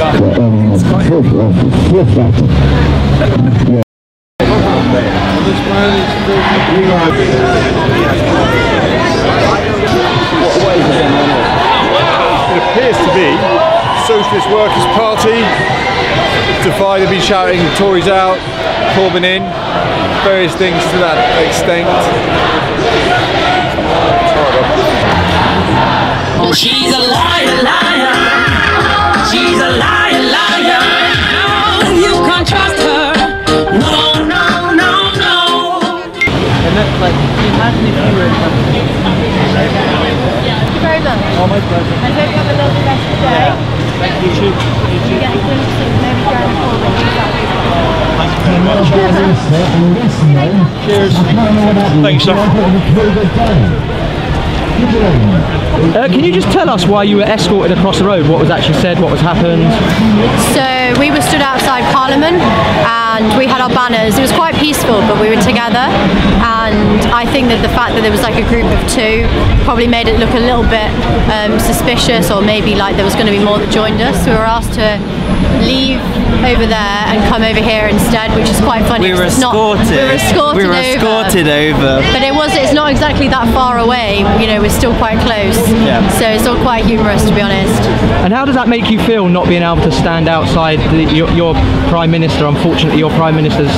It appears to be Socialist Workers' Party. Divide have been shouting Tories out, Corbyn in, various things to that extent. Oh, she's a liar, liar. She's a liar, liar. No, you can't trust her. No, no, no, no. And that's like, imagine if you were in Thank you very much. Oh, my pleasure. I hope you have a lovely rest of the day. Thank you. You get a glimpse of maybe Jeremy Corbyn. Thank you very much. Cheers. Thanks, sir. Can you just tell us why you were escorted across the road? What was actually said? What was happened? So we were stood outside Parliament and we had our banners. It was quite peaceful, but we were together. And I think that the fact that there was like a group of two probably made it look a little bit suspicious, or maybe like there was going to be more that joined us. So we were asked to leave over there and come over here instead, which is quite funny. We were escorted. We were escorted over. But it's not exactly that far away. You know, we're still quite close. Yeah. So it's all quite humorous, to be honest. And how does that make you feel, not being able to stand outside your Prime Minister? Unfortunately, your Prime Minister's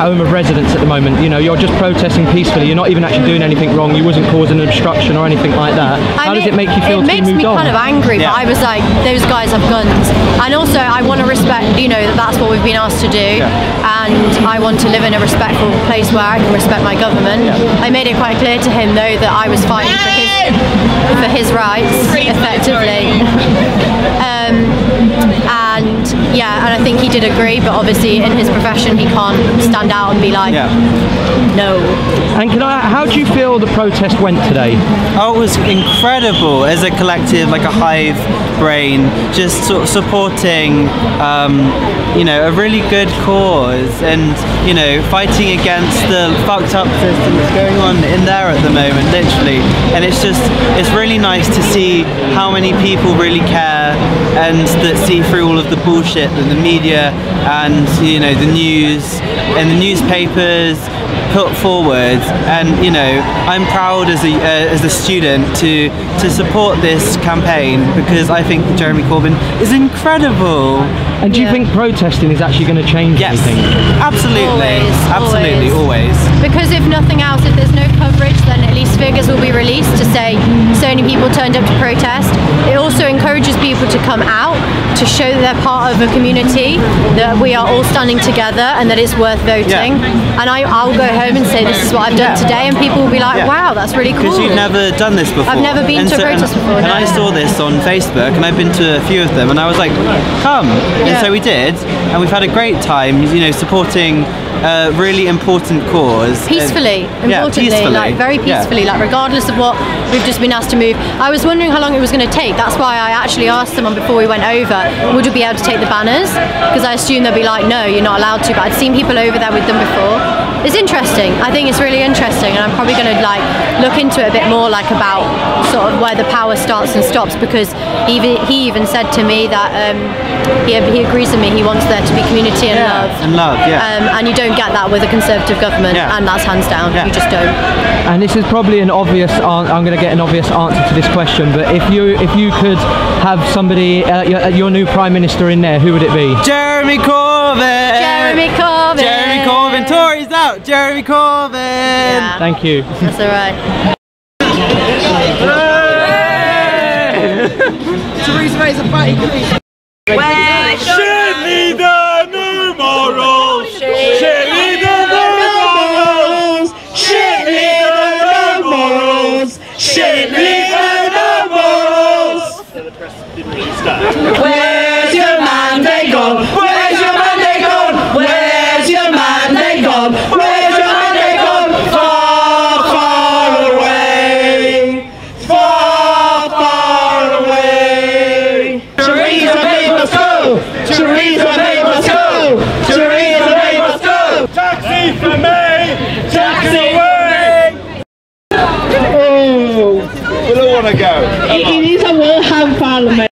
home of residence at the moment. You know, you're just protesting peacefully. You're not even actually doing anything wrong. You wasn't causing an obstruction or anything like that. How does it make you feel to be moved on? It makes me kind of angry, but I was like, those guys have guns. And also, I want to respect, you know, that's what we've been asked to do. And I want to live in a respectful place where I can respect my government. I made it quite clear to him, though, that I was fighting for his rights, effectively. And I think he did agree, but obviously in his profession he can't stand out and be like, no. And how do you feel the protest went today? Oh, it was incredible as a collective, like a hive brain, just sort of supporting, you know, a really good cause, and, you know, fighting against the fucked up system that's going on in there at the moment, literally. And it's really nice to see how many people really care and that see through all of the bullshit that the media and, you know, the news and the newspapers put forward. And, you know, I'm proud as a student to support this campaign, because I think Jeremy Corbyn is incredible. And do you think protesting is actually going to change anything? Absolutely. Absolutely, always. Because if nothing else, if there's no coverage, then at least figures will be released to say so many people turned up to protest. It also encourages people to come out, to show that they're part of a community, that we are all standing together and that it's worth voting. And I'll go home and say this is what I've done today, and people will be like, wow, that's really cool. Because you've never done this before. I've never been to a protest before. And I saw this on Facebook, and I've been to a few of them, and I was like, come. And so we did, and we've had a great time, you know, supporting a really important cause. Peacefully, importantly, like very peacefully, like regardless of what we've just been asked to move. I was wondering how long it was going to take. That's why I actually asked someone before we went over, would you be able to take the banners? Because I assumed they'd be like, no, you're not allowed to, but I'd seen people over there with them before. It's interesting. I think it's really interesting, and I'm probably going to like look into it a bit more, like about sort of where the power starts and stops, because he even said to me that he agrees with me. He wants there to be community and love. And love, and you don't get that with a Conservative government, and that's hands down. You just don't. And this is probably an obvious. I'm going to get an obvious answer to this question, but if you could have somebody, your new Prime Minister in there, who would it be? Jeremy Corbyn. Jeremy Corbyn. Jeremy Corbyn. Tories out. Jeremy Corbyn. Yeah. Thank you. That's all right. Teresa is a fatty queen. Show me the new morals. Show me the new morals. Show me the new morals. Show me the new morals. Where's your mandate gone? Where's your mandate gone? Where's your mandate gone? Where's your mandate gone? Far, far away. Far, far away. Teresa May must go. Teresa May must go. Teresa May must go. Taxi for me. Taxi away. Oh, we don't want to go. It is a Wilhelm Parliament.